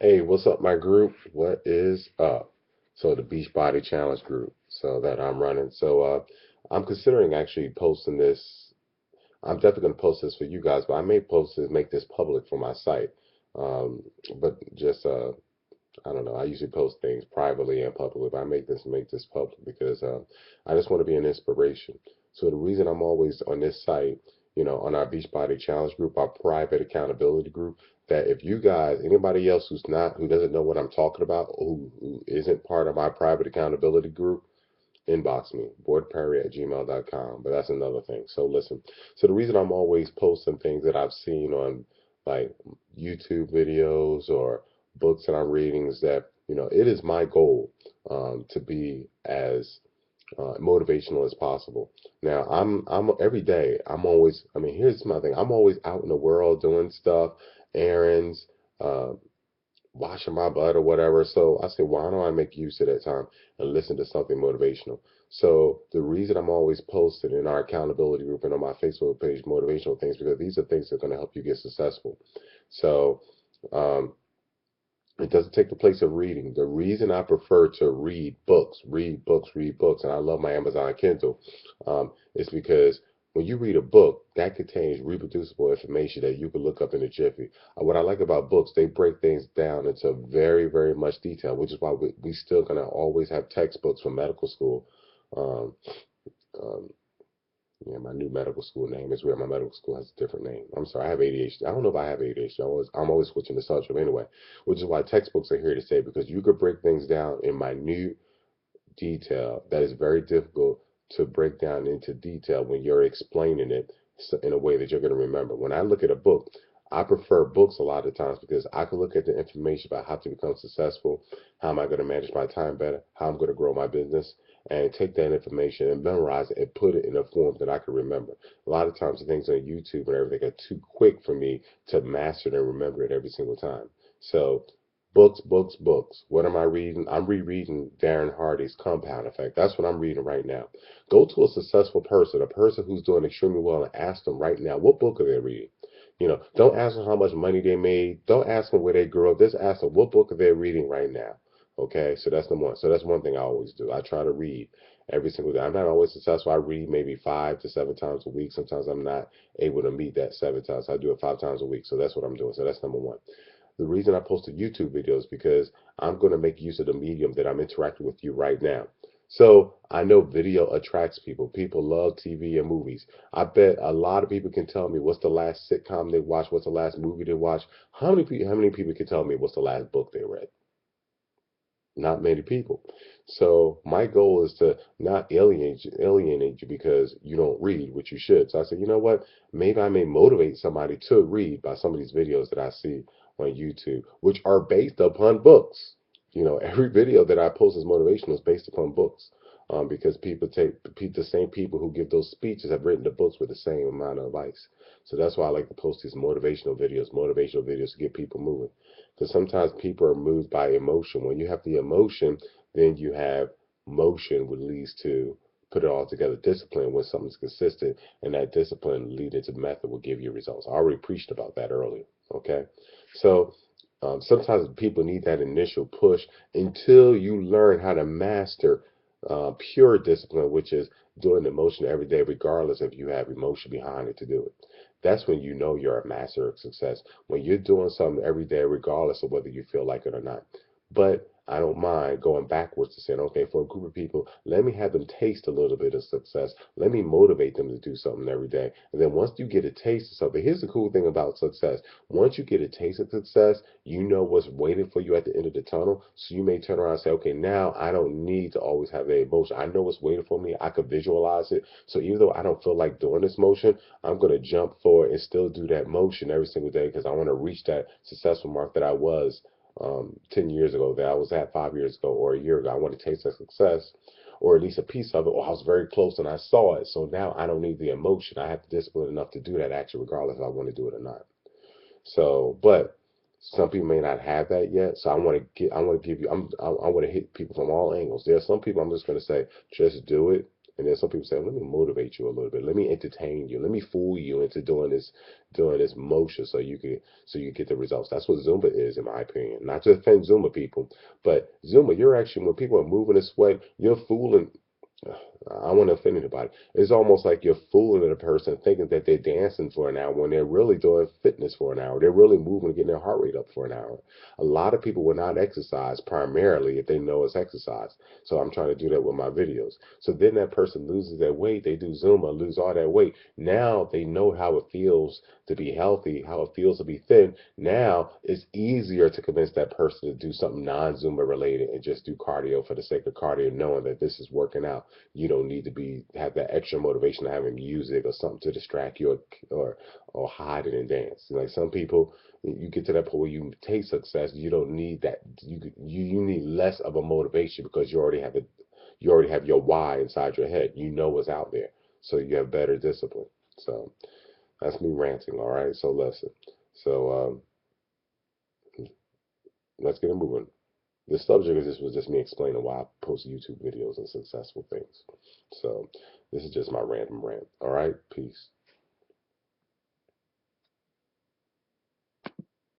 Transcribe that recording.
Hey, what's up, my group? What is up? So the Beachbody Challenge group, so that I'm running. I'm considering actually posting this. I'm definitely going to post this for you guys, but I may post this, make this public for my site. Um, but just I don't know. I usually post things privately and publicly, but I make this public because I just want to be an inspiration. So the reason I'm always on this site, on our Beachbody Challenge group, our private accountability group, that if you guys, anybody else who doesn't know what I'm talking about, who isn't part of my private accountability group, inbox me, boardperry@gmail.com. But that's another thing. So listen. So the reason I'm always posting things that I've seen on like YouTube videos or books that I'm reading is that, it is my goal to be as motivational as possible. Now, I'm every day, I mean, here's my thing. I'm always out in the world doing stuff, errands, uh, washing my butt or whatever. So I said, why don't I make use of that time and listen to something motivational? So the reason I'm always posting in our accountability group and on my Facebook page motivational things because these are things that are going to help you get successful. So um, it doesn't take the place of reading. The reason I prefer to read books, and I love my Amazon Kindle, is because when you read a book, that contains reproducible information that you can look up in a jiffy. What I like about books, they break things down into very, very much detail, which is why we still gonna always have textbooks from medical school. Um, um, yeah, my new medical school name is weird. My medical school has a different name. I'm sorry, I have ADHD. I don't know if I have ADHD. I'm always switching the subject anyway, which is why textbooks are here to stay because you could break things down in minute detail that is very difficult to break down into detail when you're explaining it in a way that you're going to remember. When I look at a book, I prefer books a lot of times because I can look at the information about how to become successful, how am I going to manage my time better, how I'm going to grow my business, and take that information and memorize it and put it in a form that I can remember. A lot of times the things on YouTube and everything are too quick for me to master it and remember it every single time. So books, books, books. What am I reading? I'm rereading Darren Hardy's Compound Effect. That's what I'm reading right now. Go to a successful person, a person who's doing extremely well, and ask them right now, what book are they reading? Don't ask them how much money they made. Don't ask them where they grew up. Just ask them what book are they reading right now. Okay, so that's number one. So that's one thing I always do. I try to read every single day. I'm not always successful. I read maybe 5 to 7 times a week. Sometimes I'm not able to meet that 7 times. I do it 5 times a week. So that's what I'm doing. So that's number one. The reason I posted YouTube videos because I'm going to make use of the medium that I'm interacting with you right now. So I know video attracts people. People love TV and movies. I bet a lot of people can tell me what's the last sitcom they watched, what's the last movie they watched. How many people can tell me what's the last book they read? Not many people. So my goal is to not alienate you because you don't read, which you should. So I said, you know what? Maybe I may motivate somebody to read by some of these videos that I see on YouTube, which are based upon books. Every video that I post is motivational is based upon books. Because the same people who give those speeches have written the books with the same amount of advice. So that's why I like to post these motivational videos to get people moving. Because sometimes people are moved by emotion. When you have the emotion, then you have motion, which leads to put it all together. Discipline when something's consistent, and that discipline lead into method will give you results. I already preached about that earlier. Okay, so sometimes people need that initial push until you learn how to master pure discipline, which is doing the motion every day, regardless if you have emotion behind it to do it. That's when you know you're a master of success. When you're doing something every day, regardless of whether you feel like it or not. But I don't mind going backwards to saying, okay, for a group of people, let me have them taste a little bit of success. Let me motivate them to do something every day. And then once you get a taste of something, here's the cool thing about success. Once you get a taste of success, you know what's waiting for you at the end of the tunnel. So you may turn around and say, okay, now I don't need to always have that emotion. I know what's waiting for me. I could visualize it. So even though I don't feel like doing this motion, I'm going to jump forward and still do that motion every single day because I want to reach that successful mark that I was 10 years ago, that I was at 5 years ago or a year ago. I want to taste that success or at least a piece of it. Oh, I was very close and I saw it. So now I don't need the emotion. I have the discipline enough to do that action regardless if I want to do it or not. So, but some people may not have that yet. So I want to give you, I want to hit people from all angles. There are some people I'm just going to say, just do it. And then some people say, let me motivate you a little bit. Let me entertain you. Let me fool you into doing this motion so you get the results. That's what Zumba is, in my opinion. Not to offend Zumba people, but Zumba, you're actually, when people are moving this way, you're fooling. I don't want to offend anybody. It's almost like you're fooling a person thinking that they're dancing for an hour when they're really doing fitness for an hour. They're really moving and getting their heart rate up for an hour. A lot of people will not exercise primarily if they know it's exercise. So I'm trying to do that with my videos. So then that person loses their weight. They do Zumba, lose all that weight. Now they know how it feels to be healthy, how it feels to be thin. Now it's easier to convince that person to do something non-Zumba related and just do cardio for the sake of cardio, knowing that this is working out. You don't need to have that extra motivation of having music or something to distract you, or hide it and dance. Like some people, you get to that point where you taste success, you don't need that. You need less of a motivation because you already have your why inside your head. You know what's out there, so you have better discipline. So that's me ranting. All right. So listen. So let's get it moving. The subject of this was just me explaining why I post YouTube videos and successful things. So this is just my random rant. All right, peace.